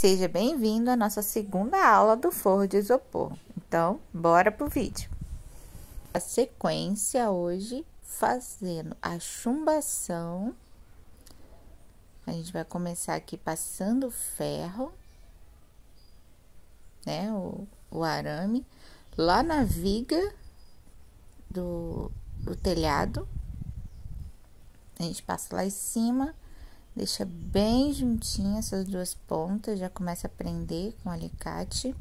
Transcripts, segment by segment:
Seja bem-vindo à nossa segunda aula do forro de isopor. Então, bora pro vídeo. A sequência hoje, fazendo a chumbação. A gente vai começar aqui passando o ferro, né, o arame, lá na viga do telhado. A gente passa lá em cima. Deixa bem juntinho essas duas pontas, já começa a prender com o alicate.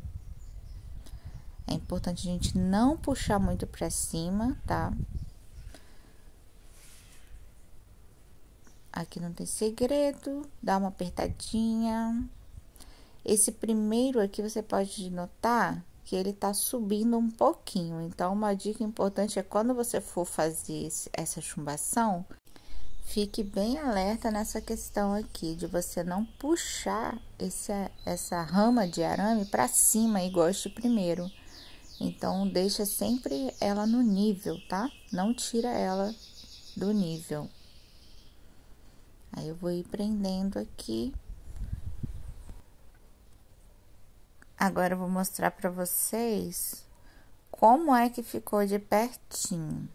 É importante a gente não puxar muito pra cima, tá? Aqui não tem segredo, dá uma apertadinha. Esse primeiro aqui você pode notar que ele tá subindo um pouquinho. Então, uma dica importante é quando você for fazer essa chumbação, fique bem alerta nessa questão aqui, de você não puxar essa rama de arame para cima, igual este primeiro. Então, deixa sempre ela no nível, tá? Não tira ela do nível. Aí, eu vou ir prendendo aqui. Agora, eu vou mostrar para vocês como é que ficou de pertinho.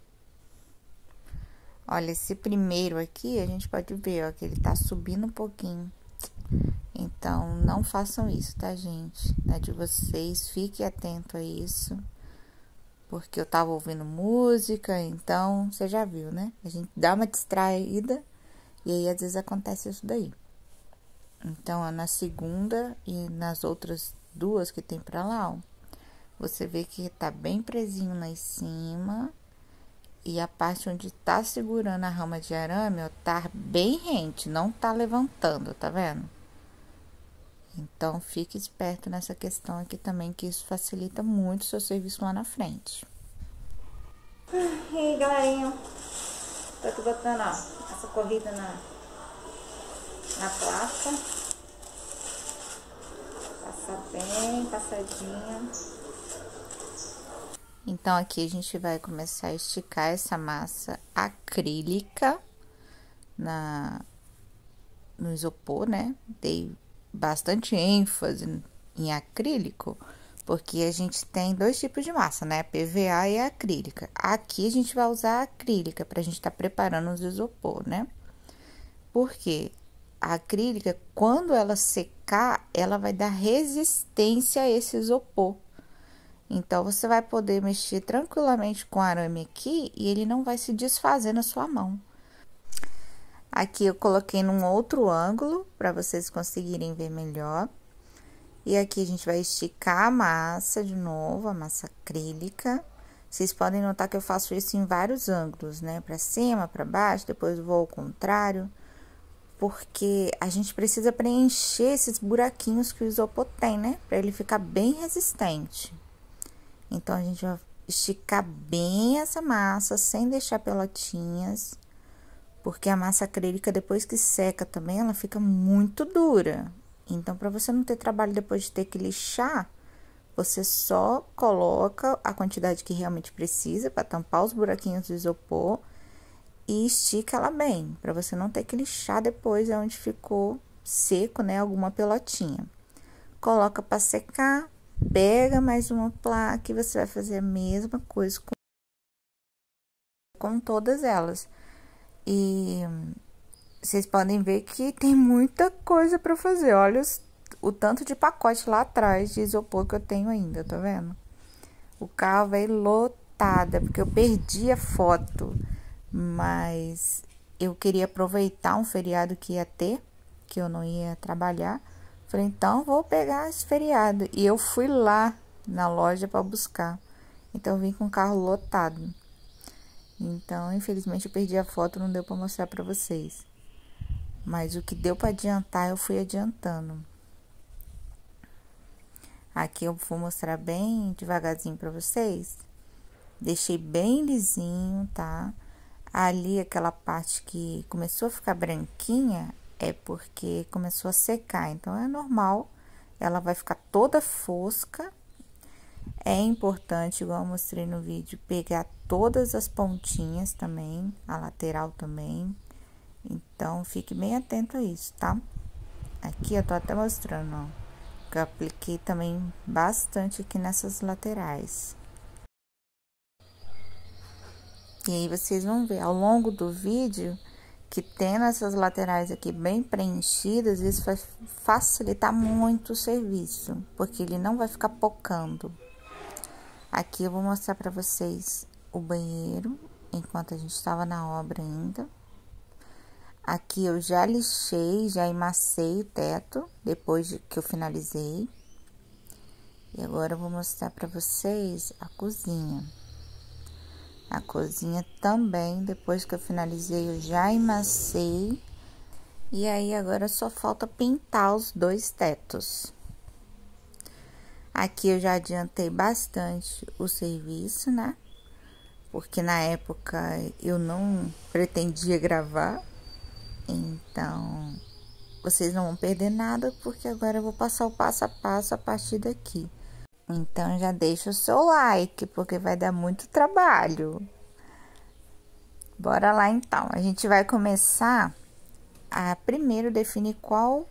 Olha, esse primeiro aqui, a gente pode ver, ó, que ele tá subindo um pouquinho. Então, não façam isso, tá, gente? É de vocês, fiquem atento a isso. Porque eu tava ouvindo música, então, você já viu, né? A gente dá uma distraída e aí, às vezes, acontece isso daí. Então, ó, na segunda e nas outras duas que tem pra lá, ó, você vê que tá bem presinho lá em cima. E a parte onde tá segurando a rama de arame, ó, tá bem rente, não tá levantando, tá vendo? Então, fique esperto nessa questão aqui também, que isso facilita muito o seu serviço lá na frente. E aí, galerinha, tô aqui botando, ó, essa corrida na placa. Passar bem passadinha. Então, aqui a gente vai começar a esticar essa massa acrílica no isopor, né? Dei bastante ênfase em acrílico, porque a gente tem dois tipos de massa, né? PVA e a acrílica. Aqui a gente vai usar a acrílica pra gente tá preparando os isopor, né? Porque a acrílica, quando ela secar, ela vai dar resistência a esse isopor. Então, você vai poder mexer tranquilamente com o arame aqui e ele não vai se desfazer na sua mão. Aqui eu coloquei num outro ângulo para vocês conseguirem ver melhor. E aqui a gente vai esticar a massa de novo, a massa acrílica. Vocês podem notar que eu faço isso em vários ângulos, né? Para cima, para baixo, depois vou ao contrário. Porque a gente precisa preencher esses buraquinhos que o isopor tem, né? Para ele ficar bem resistente. Então, a gente vai esticar bem essa massa, sem deixar pelotinhas, porque a massa acrílica, depois que seca também, ela fica muito dura. Então, para você não ter trabalho depois de ter que lixar, você só coloca a quantidade que realmente precisa para tampar os buraquinhos do isopor e estica ela bem, para você não ter que lixar depois onde ficou seco, né, alguma pelotinha. Coloca para secar. Pega mais uma placa e você vai fazer a mesma coisa com todas elas. E vocês podem ver que tem muita coisa para fazer. Olha o tanto de pacote lá atrás de isopor que eu tenho ainda, tá vendo? O carro vai lotada, porque eu perdi a foto. Mas eu queria aproveitar um feriado que ia ter, que eu não ia trabalhar. Falei, então, vou pegar esse feriado. E eu fui lá na loja para buscar. Então, eu vim com o carro lotado. Então, infelizmente, eu perdi a foto, não deu para mostrar para vocês. Mas o que deu para adiantar, eu fui adiantando. Aqui eu vou mostrar bem devagarzinho para vocês. Deixei bem lisinho, tá? Ali, aquela parte que começou a ficar branquinha, é porque começou a secar, então é normal, ela vai ficar toda fosca. É importante, igual eu mostrei no vídeo, pegar todas as pontinhas também, a lateral também. Então, fique bem atento a isso, tá? Aqui eu tô até mostrando, ó. Eu apliquei também bastante aqui nessas laterais. E aí, vocês vão ver ao longo do vídeo que tendo essas laterais aqui bem preenchidas, isso vai facilitar muito o serviço, porque ele não vai ficar pocando. Aqui eu vou mostrar pra vocês o banheiro, enquanto a gente estava na obra ainda. Aqui eu já lixei, já emacei o teto, depois que eu finalizei. E agora eu vou mostrar pra vocês a cozinha. A cozinha também, depois que eu finalizei, eu já emacei. E aí, agora só falta pintar os dois tetos. Aqui eu já adiantei bastante o serviço, né? Porque na época eu não pretendia gravar. Então, vocês não vão perder nada, porque agora eu vou passar o passo a passo a partir daqui. Então, já deixa o seu like, porque vai dar muito trabalho. Bora lá, então. A gente vai começar a primeiro definir qual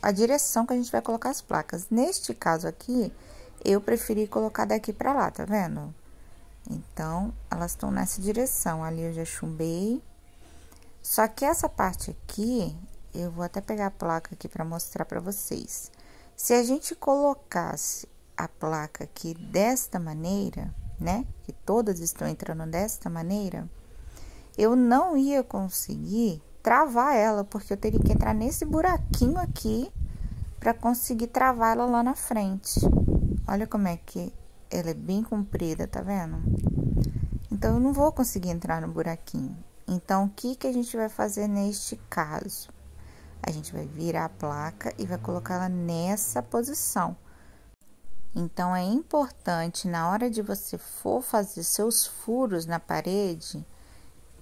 a direção que a gente vai colocar as placas. Neste caso aqui, eu preferi colocar daqui pra lá, tá vendo? Então, elas estão nessa direção. Ali eu já chumbei. Só que essa parte aqui, eu vou até pegar a placa aqui pra mostrar pra vocês. Se a gente colocasse a placa aqui desta maneira, né? Que todas estão entrando desta maneira, eu não ia conseguir travar ela, porque eu teria que entrar nesse buraquinho aqui pra conseguir travar ela lá na frente. Olha como é que ela é bem comprida, tá vendo? Então, eu não vou conseguir entrar no buraquinho. Então, o que que a gente vai fazer neste caso? A gente vai virar a placa e vai colocar ela nessa posição. Então, é importante, na hora de você for fazer seus furos na parede,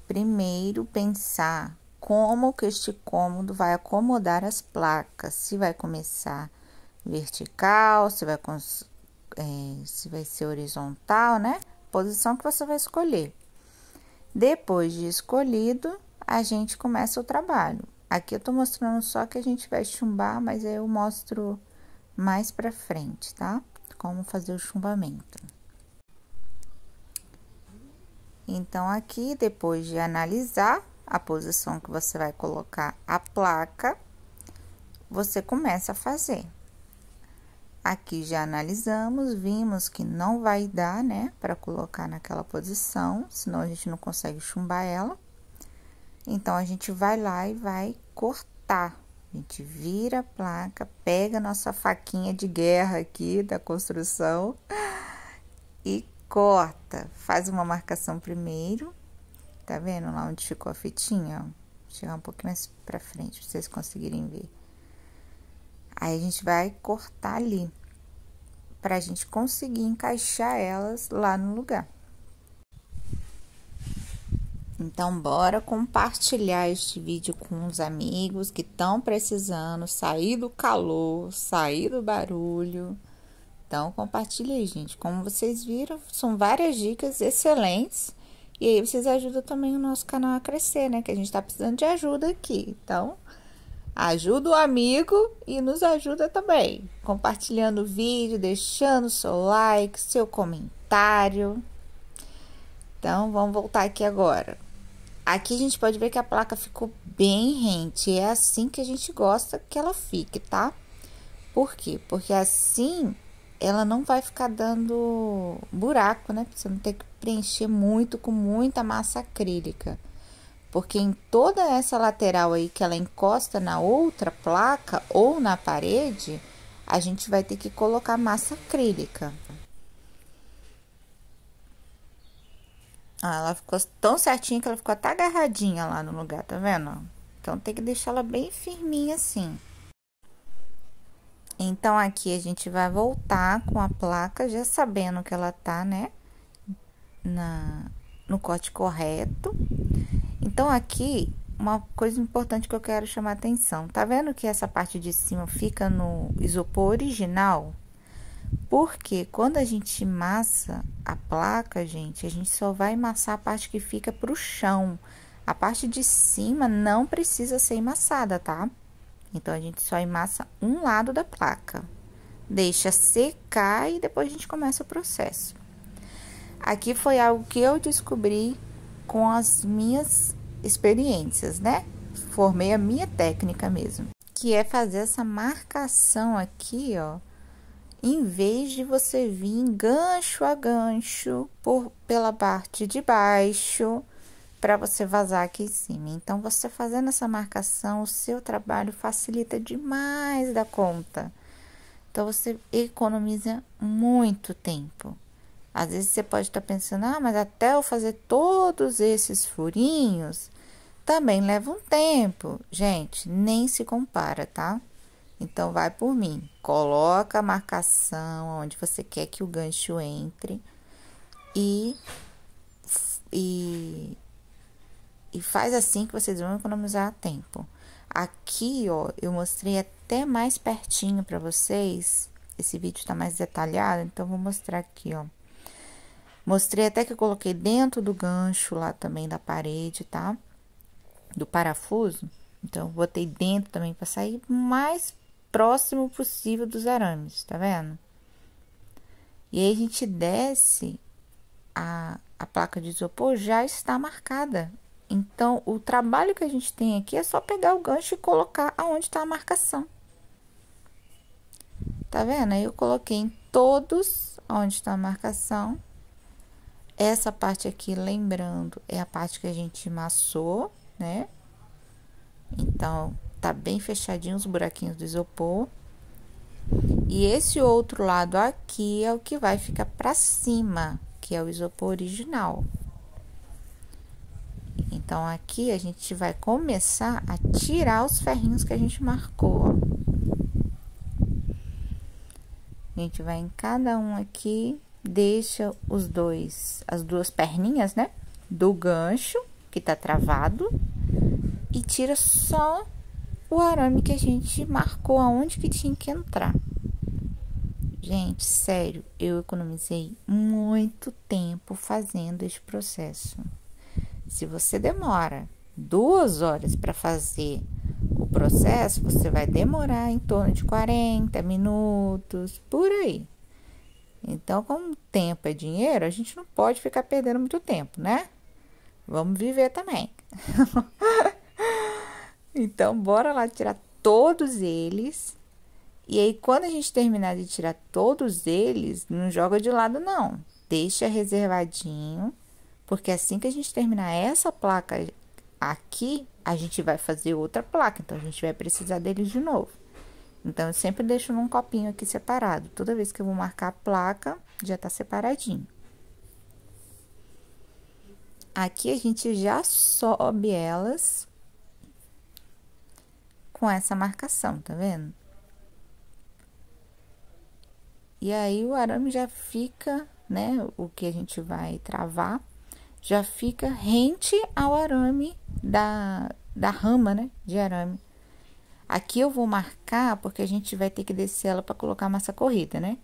primeiro pensar como que este cômodo vai acomodar as placas. Se vai começar vertical, se vai ser horizontal, né? Posição que você vai escolher. Depois de escolhido, a gente começa o trabalho. Aqui eu tô mostrando só que a gente vai chumbar, mas aí eu mostro mais pra frente, tá? Como fazer o chumbamento. Então, aqui, depois de analisar a posição que você vai colocar a placa, você começa a fazer. Aqui já analisamos, vimos que não vai dar, né, para colocar naquela posição, senão a gente não consegue chumbar ela. Então, a gente vai lá e vai cortar. A gente vira a placa, pega a nossa faquinha de guerra aqui da construção e corta. Faz uma marcação primeiro, tá vendo lá onde ficou a fitinha? Ó? Vou chegar um pouquinho mais pra frente, pra vocês conseguirem ver. Aí, a gente vai cortar ali, pra gente conseguir encaixar elas lá no lugar. Então, bora compartilhar este vídeo com os amigos que estão precisando sair do calor, sair do barulho. Então, compartilha aí, gente. Como vocês viram, são várias dicas excelentes. E aí, vocês ajudam também o nosso canal a crescer, né? Que a gente tá precisando de ajuda aqui. Então, ajuda o amigo e nos ajuda também. Compartilhando o vídeo, deixando seu like, seu comentário. Então, vamos voltar aqui agora. Aqui a gente pode ver que a placa ficou bem rente. É assim que a gente gosta que ela fique, tá? Por quê? Porque assim ela não vai ficar dando buraco, né? Você não tem que preencher muito com muita massa acrílica. Porque em toda essa lateral aí que ela encosta na outra placa ou na parede, a gente vai ter que colocar massa acrílica. Ah, ela ficou tão certinha que ela ficou até agarradinha lá no lugar, tá vendo? Então, tem que deixar ela bem firminha assim. Então, aqui a gente vai voltar com a placa, já sabendo que ela tá, né, no corte correto. Então, aqui, uma coisa importante que eu quero chamar a atenção. Tá vendo que essa parte de cima fica no isopor original? Porque quando a gente massa a placa, gente, a gente só vai amassar a parte que fica pro chão. A parte de cima não precisa ser amassada, tá? Então, a gente só emassa um lado da placa. Deixa secar e depois a gente começa o processo. Aqui foi algo que eu descobri com as minhas experiências, né? Formei a minha técnica mesmo, que é fazer essa marcação aqui, ó, em vez de você vir gancho a gancho pela parte de baixo, para você vazar aqui em cima. Então, você fazendo essa marcação, o seu trabalho facilita demais da conta. Então, você economiza muito tempo. Às vezes, você pode estar pensando, ah, mas até eu fazer todos esses furinhos, também leva um tempo. Gente, nem se compara, tá? Então, vai por mim. Coloca a marcação onde você quer que o gancho entre e faz assim que vocês vão economizar tempo. Aqui, ó, eu mostrei até mais pertinho para vocês. Esse vídeo tá mais detalhado, então vou mostrar aqui, ó. Mostrei até que eu coloquei dentro do gancho lá também da parede, tá? Do parafuso. Então, botei dentro também para sair o mais próximo possível dos arames, tá vendo? E aí, a gente desce, a placa de isopor já está marcada. Então, o trabalho que a gente tem aqui é só pegar o gancho e colocar aonde está a marcação. Tá vendo? Aí, eu coloquei em todos onde está a marcação. Essa parte aqui, lembrando, é a parte que a gente amassou, né? Então, tá bem fechadinho os buraquinhos do isopor. E esse outro lado aqui é o que vai ficar pra cima, que é o isopor original. Então, aqui a gente vai começar a tirar os ferrinhos que a gente marcou, ó. A gente vai em cada um aqui, deixa as duas perninhas, né, do gancho, que tá travado, e tira só o arame que a gente marcou aonde que tinha que entrar. Gente, sério, eu economizei muito tempo fazendo este processo. Se você demora 2 horas para fazer o processo, você vai demorar em torno de 40 minutos, por aí. Então, como tempo é dinheiro, a gente não pode ficar perdendo muito tempo, né? Vamos viver também. Então, bora lá tirar todos eles. E aí, quando a gente terminar de tirar todos eles, não joga de lado, não. Deixa reservadinho, porque assim que a gente terminar essa placa aqui, a gente vai fazer outra placa. Então, a gente vai precisar deles de novo. Então, eu sempre deixo num copinho aqui separado. Toda vez que eu vou marcar a placa, já tá separadinho. Aqui, a gente já sobe elas com essa marcação, tá vendo? E aí, o arame já fica, né, o que a gente vai travar, já fica rente ao arame da rama, né, de arame. Aqui eu vou marcar, porque a gente vai ter que descer ela para colocar a massa corrida, né?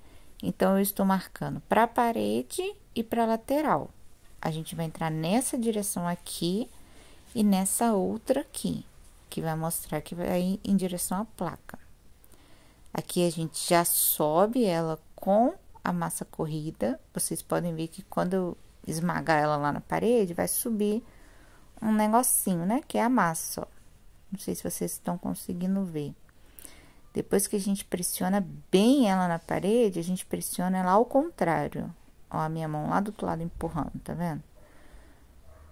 Então, eu estou marcando para a parede e para a lateral. A gente vai entrar nessa direção aqui e nessa outra aqui, que vai mostrar que vai ir em direção à placa. Aqui, a gente já sobe ela com a massa corrida. Vocês podem ver que quando eu esmagar ela lá na parede, vai subir um negocinho, né? Que é a massa, ó. Não sei se vocês estão conseguindo ver. Depois que a gente pressiona bem ela na parede, a gente pressiona ela ao contrário. Ó, a minha mão lá do outro lado empurrando, tá vendo?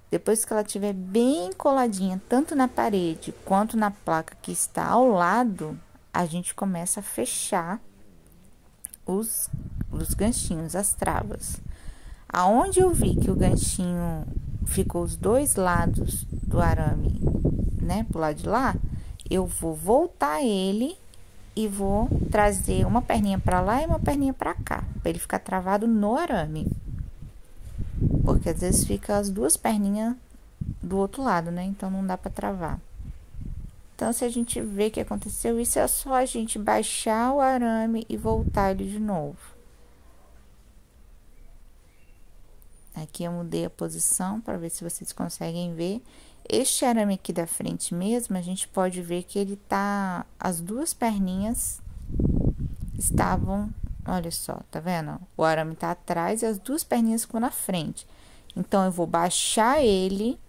Depois que ela estiver bem coladinha, tanto na parede quanto na placa que está ao lado, a gente começa a fechar os ganchinhos, as travas. Aonde eu vi que o ganchinho ficou os dois lados do arame, né, pro lado de lá, eu vou voltar ele e vou trazer uma perninha para lá e uma perninha para cá, para ele ficar travado no arame. Porque às vezes fica as duas perninhas do outro lado, né? Então não dá para travar. Então, se a gente vê que aconteceu isso, é só a gente baixar o arame e voltar ele de novo. Aqui eu mudei a posição para ver se vocês conseguem ver. Este arame aqui da frente mesmo, a gente pode ver que ele tá, as duas perninhas estavam, olha só, tá vendo? O arame tá atrás e as duas perninhas ficam na frente. Então, eu vou baixar ele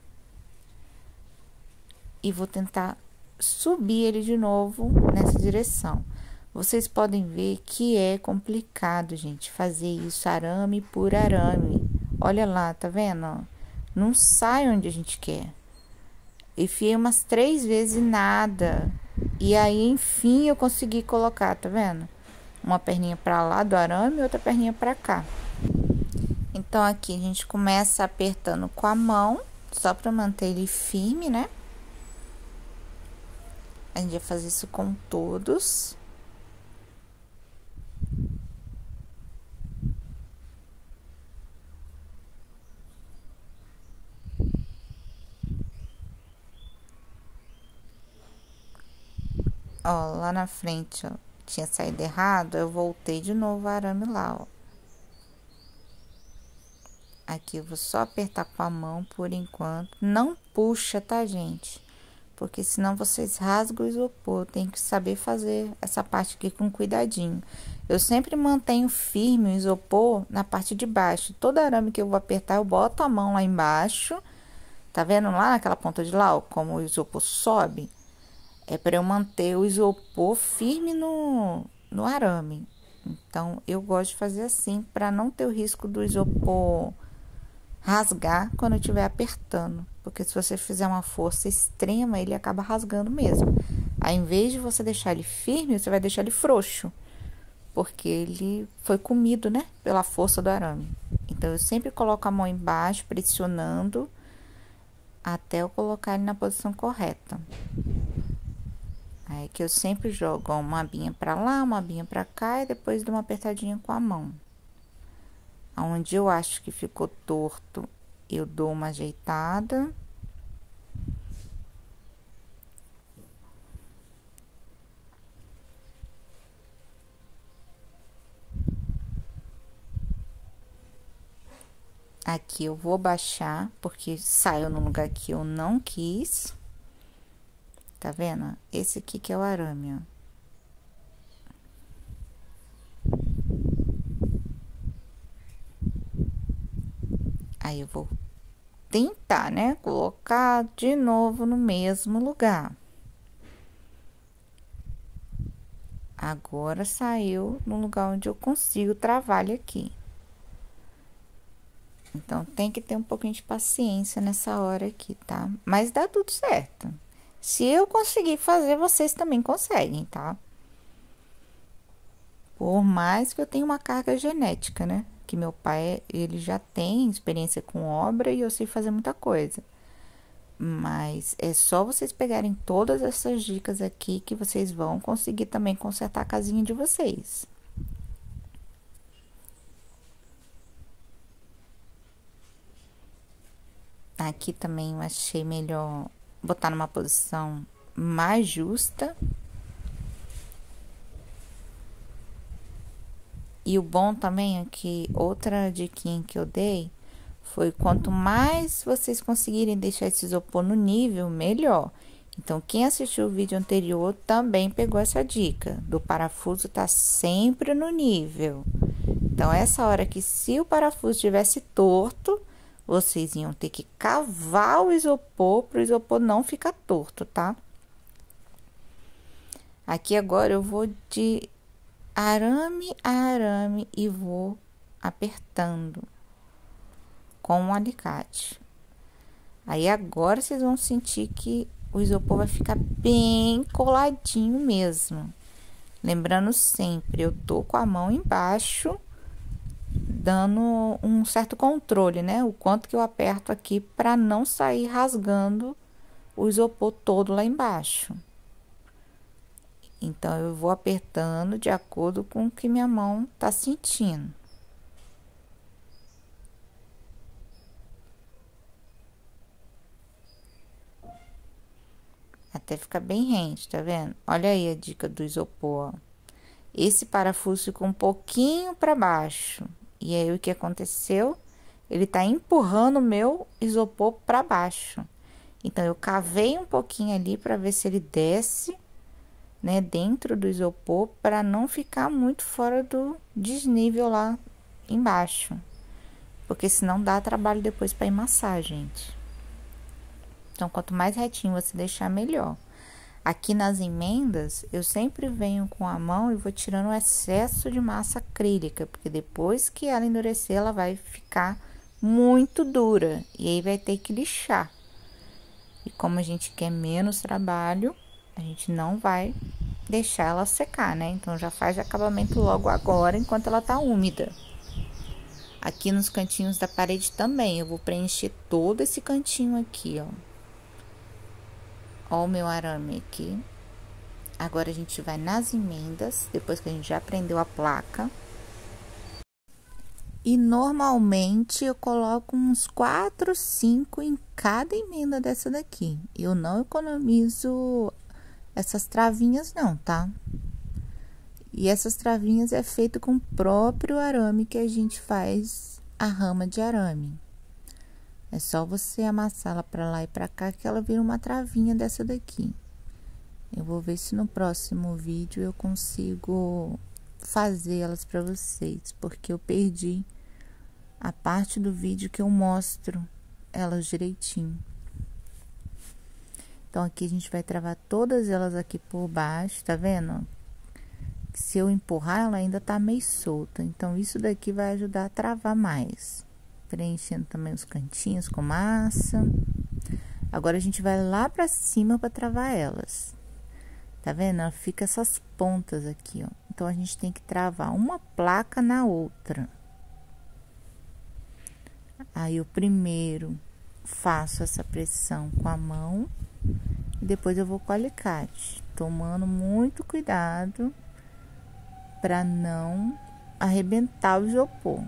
e vou tentar subir ele de novo nessa direção. Vocês podem ver que é complicado, gente, fazer isso arame por arame. Olha lá, tá vendo? Não sai onde a gente quer. Enfiei umas 3 vezes e nada. E aí, enfim, eu consegui colocar, tá vendo? Uma perninha pra lá do arame e outra perninha pra cá. Então, aqui a gente começa apertando com a mão, só pra manter ele firme, né? A gente vai fazer isso com todos. Ó, lá na frente, ó, tinha saído errado, eu voltei de novo o arame lá, ó. Aqui eu vou só apertar com a mão por enquanto. Não puxa, tá, gente? Porque senão vocês rasgam o isopor. Tem que saber fazer essa parte aqui com cuidadinho. Eu sempre mantenho firme o isopor na parte de baixo. Todo arame que eu vou apertar, eu boto a mão lá embaixo. Tá vendo lá naquela ponta de lá, ó, como o isopor sobe? É para eu manter o isopor firme no arame. Então, eu gosto de fazer assim, para não ter o risco do isopor rasgar quando eu estiver apertando. Porque se você fizer uma força extrema, ele acaba rasgando mesmo. Aí, em vez de você deixar ele firme, você vai deixar ele frouxo. Porque ele foi comido, né? Pela força do arame. Então, eu sempre coloco a mão embaixo, pressionando, até eu colocar ele na posição correta. Aí que eu sempre jogo uma abinha pra lá, uma abinha pra cá e depois dou uma apertadinha com a mão. Onde eu acho que ficou torto, eu dou uma ajeitada. Aqui eu vou baixar, porque saiu no lugar que eu não quis. Tá vendo? Esse aqui que é o arame, ó. Aí eu vou tentar, né, colocar de novo no mesmo lugar. Agora saiu no lugar onde eu consigo travar ele aqui. Então, tem que ter um pouquinho de paciência nessa hora aqui, tá? Mas dá tudo certo. Se eu conseguir fazer, vocês também conseguem, tá? Por mais que eu tenha uma carga genética, né? Que meu pai, ele já tem experiência com obra e eu sei fazer muita coisa. Mas é só vocês pegarem todas essas dicas aqui que vocês vão conseguir também consertar a casinha de vocês. Aqui também eu achei melhor botar numa posição mais justa. E o bom também é que outra diquinha que eu dei foi quanto mais vocês conseguirem deixar esse isopor no nível, melhor. Então, quem assistiu o vídeo anterior também pegou essa dica do parafuso tá sempre no nível. Então, essa hora que se o parafuso estivesse torto, vocês iam ter que cavar o isopor para o isopor não ficar torto, tá? Aqui agora eu vou de arame a arame e vou apertando com um alicate. Aí agora vocês vão sentir que o isopor vai ficar bem coladinho mesmo. Lembrando sempre, eu tô com a mão embaixo, dando um certo controle, né? O quanto que eu aperto aqui para não sair rasgando o isopor todo lá embaixo. Então, eu vou apertando de acordo com o que minha mão tá sentindo. Até ficar bem rente, tá vendo? Olha aí a dica do isopor, ó. Esse parafuso ficou um pouquinho para baixo. E aí, o que aconteceu? Ele tá empurrando o meu isopor para baixo. Então, eu cavei um pouquinho ali para ver se ele desce, né, dentro do isopor, para não ficar muito fora do desnível lá embaixo. Porque senão dá trabalho depois para emassar, gente. Então, quanto mais retinho você deixar, melhor. Aqui nas emendas, eu sempre venho com a mão e vou tirando o excesso de massa acrílica, porque depois que ela endurecer, ela vai ficar muito dura e aí vai ter que lixar. E como a gente quer menos trabalho, a gente não vai deixar ela secar, né? Então, já faz de acabamento logo agora, enquanto ela tá úmida. Aqui nos cantinhos da parede também, eu vou preencher todo esse cantinho aqui, ó. Ó o meu arame aqui. Agora, a gente vai nas emendas, depois que a gente já prendeu a placa. E normalmente eu coloco uns 4, 5 em cada emenda dessa daqui. Eu não economizo essas travinhas não, tá? E essas travinhas é feito com o próprio arame que a gente faz a rama de arame. É só você amassá-la pra lá e pra cá que ela vira uma travinha dessa daqui. Eu vou ver se no próximo vídeo eu consigo fazer elas pra vocês, porque eu perdi a parte do vídeo que eu mostro elas direitinho. Então, aqui a gente vai travar todas elas aqui por baixo, tá vendo? Se eu empurrar, ela ainda tá meio solta. Então, isso daqui vai ajudar a travar mais. Preenchendo também os cantinhos com massa. Agora, a gente vai lá pra cima pra travar elas. Tá vendo? Ela fica essas pontas aqui, ó. Então, a gente tem que travar uma placa na outra. Aí, eu primeiro faço essa pressão com a mão e depois eu vou com o alicate, tomando muito cuidado para não arrebentar o isopor.